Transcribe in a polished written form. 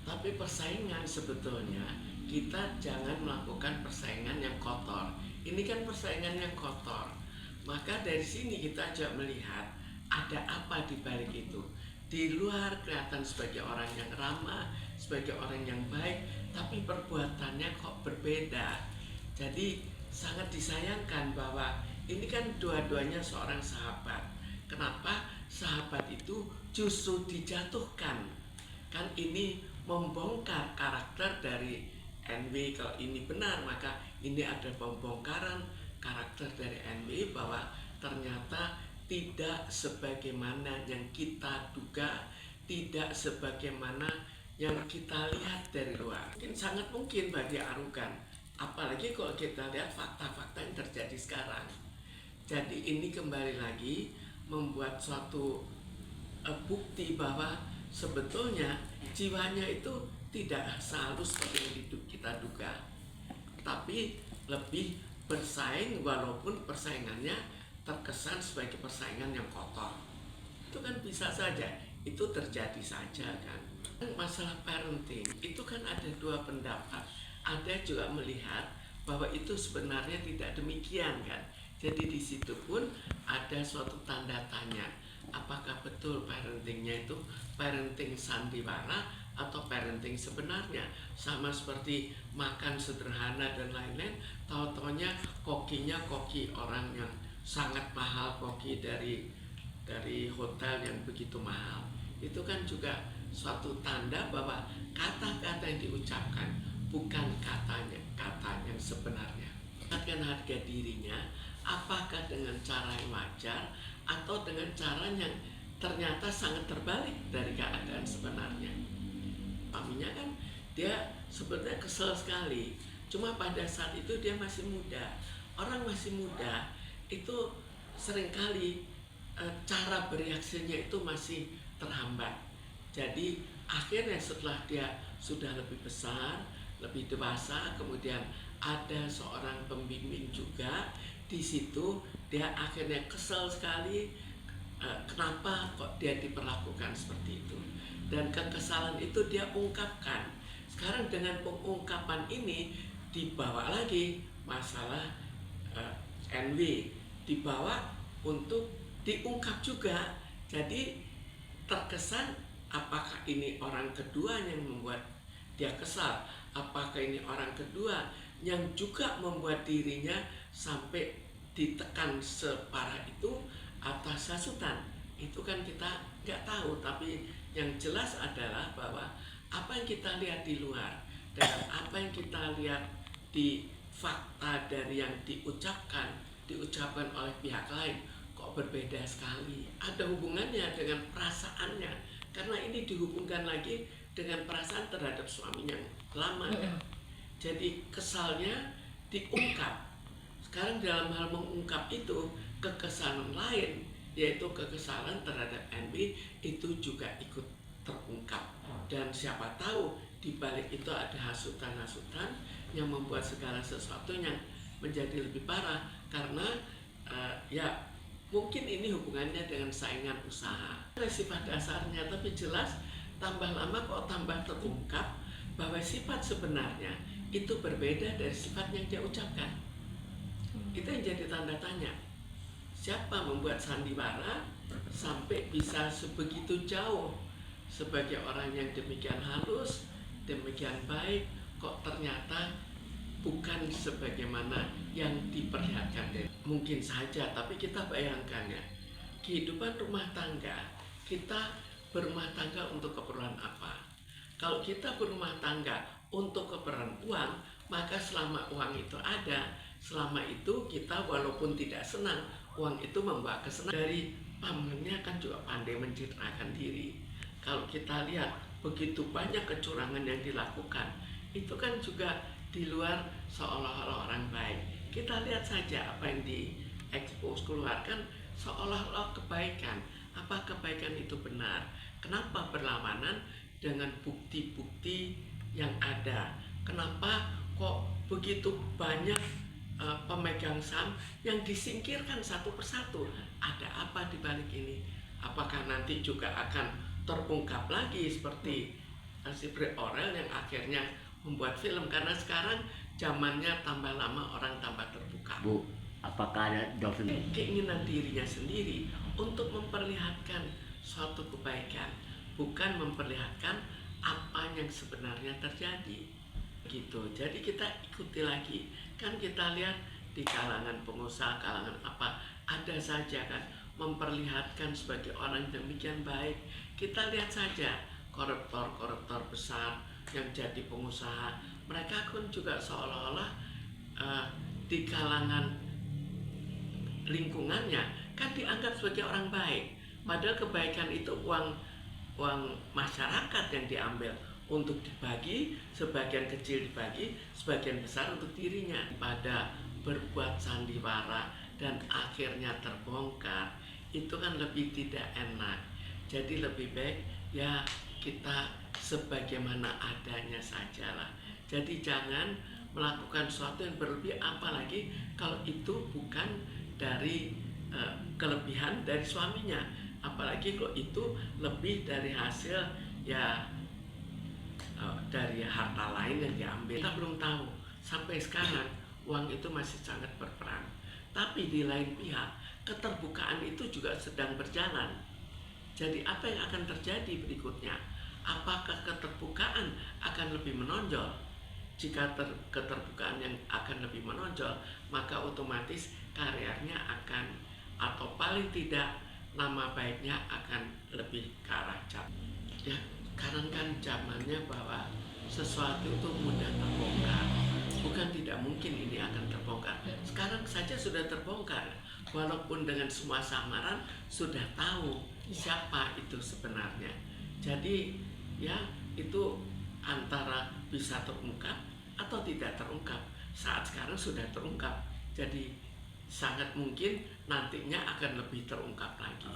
Tapi persaingan sebetulnya kita jangan melakukan persaingan yang kotor. Ini kan persaingan yang kotor. Maka dari sini kita aja melihat ada apa di balik itu. Di luar kelihatan sebagai orang yang ramah, sebagai orang yang baik, tapi perbuatannya kok berbeda. Jadi sangat disayangkan bahwa ini kan dua-duanya seorang sahabat. Kenapa sahabat itu justru dijatuhkan? Kan ini membongkar karakter dari NW. Kalau ini benar, maka ini ada pembongkaran karakter dari NW bahwa ternyata tidak sebagaimana yang kita duga, tidak sebagaimana yang kita lihat dari luar. Mungkin sangat mungkin bagi arogan, apalagi kalau kita lihat fakta-fakta yang terjadi sekarang. Jadi ini kembali lagi membuat suatu bukti bahwa sebetulnya jiwanya itu tidak selalu seperti yang kita duga, tapi lebih bersaing walaupun persaingannya terkesan sebagai persaingan yang kotor. Itu kan bisa saja, itu terjadi saja kan. Masalah parenting itu kan ada dua pendapat. Ada juga melihat bahwa itu sebenarnya tidak demikian kan. Jadi di situ pun ada suatu tanda tanya. Apakah betul parentingnya itu parenting sandiwara atau parenting sebenarnya? Sama seperti makan sederhana dan lain-lain, tahu-taunya kokinya koki orang yang sangat mahal, koki dari hotel yang begitu mahal. Itu kan juga suatu tanda bahwa kata-kata yang diucapkan bukan kata yang sebenarnya. Meningkatkan harga dirinya, apakah dengan cara yang wajar atau dengan cara yang ternyata sangat terbalik dari keadaan sebenarnya. Suaminya kan dia sebenarnya kesel sekali, cuma pada saat itu dia masih muda. Orang masih muda itu seringkali cara bereaksinya itu masih terhambat. Jadi akhirnya setelah dia sudah lebih besar, lebih dewasa, kemudian ada seorang pembimbing juga di situ, dia akhirnya kesel sekali, kenapa kok dia diperlakukan seperti itu, dan kekesalan itu dia ungkapkan. Sekarang dengan pengungkapan ini dibawa lagi masalah NW, dibawa untuk diungkap juga. Jadi terkesan apakah ini orang kedua yang membuat dia kesal, apakah ini orang kedua yang juga membuat dirinya sampai ditekan separah itu atas hasutan. Itu kan kita nggak tahu, tapi yang jelas adalah bahwa apa yang kita lihat di luar dan apa yang kita lihat di fakta dari yang diucapkan oleh pihak lain kok berbeda sekali. Ada hubungannya dengan perasaannya, karena ini dihubungkan lagi dengan perasaan terhadap suaminya lama ya. Jadi kesalnya diungkap. Sekarang dalam hal mengungkap itu, kekesalan lain, yaitu kekesalan terhadap NB itu juga ikut terungkap. Dan siapa tahu di balik itu ada hasutan-hasutan yang membuat segala sesuatu yang menjadi lebih parah. Karena ya mungkin ini hubungannya dengan saingan usaha. Ada sifat dasarnya, tapi jelas tambah lama kok tambah terungkap bahwa sifat sebenarnya itu berbeda dari sifat yang dia ucapkan. Itu yang jadi tanda tanya. Siapa membuat sandiwara sampai bisa sebegitu jauh sebagai orang yang demikian halus, demikian baik, kok ternyata bukan sebagaimana yang diperlihatkan. Mungkin saja, tapi kita bayangkan ya, kehidupan rumah tangga, kita berumah tangga untuk keperluan apa? Kalau kita berumah tangga untuk keperluan uang, maka selama uang itu ada, selama itu kita walaupun tidak senang, uang itu membawa kesenangan. Dari pamannya kan juga pandai mencitrakan diri. Kalau kita lihat begitu banyak kecurangan yang dilakukan, itu kan juga di luar seolah-olah orang baik. Kita lihat saja apa yang diekspos keluarkan seolah-olah kebaikan. Apa kebaikan itu benar? Kenapa berlawanan dengan bukti-bukti yang ada? Kenapa kok begitu banyak pemegang saham yang disingkirkan satu persatu? Ada apa di balik ini? Apakah nanti juga akan terungkap lagi seperti Alcibre Orel yang akhirnya membuat film, karena sekarang zamannya tambah lama orang tambah terbuka. Bu, apakah ada dosen? Keinginan dirinya sendiri untuk memperlihatkan suatu kebaikan, bukan memperlihatkan apa yang sebenarnya terjadi. Gitu. Jadi kita ikuti lagi. Kan kita lihat di kalangan pengusaha, kalangan apa, ada saja kan memperlihatkan sebagai orang demikian baik. Kita lihat saja koruptor-koruptor besar yang jadi pengusaha, mereka pun juga seolah-olah di kalangan lingkungannya kan dianggap sebagai orang baik, padahal kebaikan itu uang masyarakat yang diambil untuk dibagi, sebagian kecil dibagi, sebagian besar untuk dirinya. Pada berbuat sandiwara dan akhirnya terbongkar, itu kan lebih tidak enak. Jadi lebih baik ya kita sebagaimana adanya sajalah. Jadi jangan melakukan sesuatu yang berlebih, apalagi kalau itu bukan dari kelebihan dari suaminya, apalagi kalau itu lebih dari hasil ya dari harta lain yang diambil. Kita belum tahu sampai sekarang, uang itu masih sangat berperan. Tapi di lain pihak, keterbukaan itu juga sedang berjalan. Jadi apa yang akan terjadi berikutnya? Apakah keterbukaan akan lebih menonjol? Jika keterbukaan yang akan lebih menonjol, maka otomatis karirnya akan, atau paling tidak nama baiknya akan lebih ke arah jatuh. Ya, karena kan zamannya bahwa sesuatu itu mudah terbongkar. Bukan tidak mungkin ini akan terbongkar. Sekarang saja sudah terbongkar. Walaupun dengan semua samaran sudah tahu siapa itu sebenarnya. Jadi ya itu antara bisa terungkap atau tidak terungkap. Saat sekarang sudah terungkap. Jadi sangat mungkin nantinya akan lebih terungkap lagi.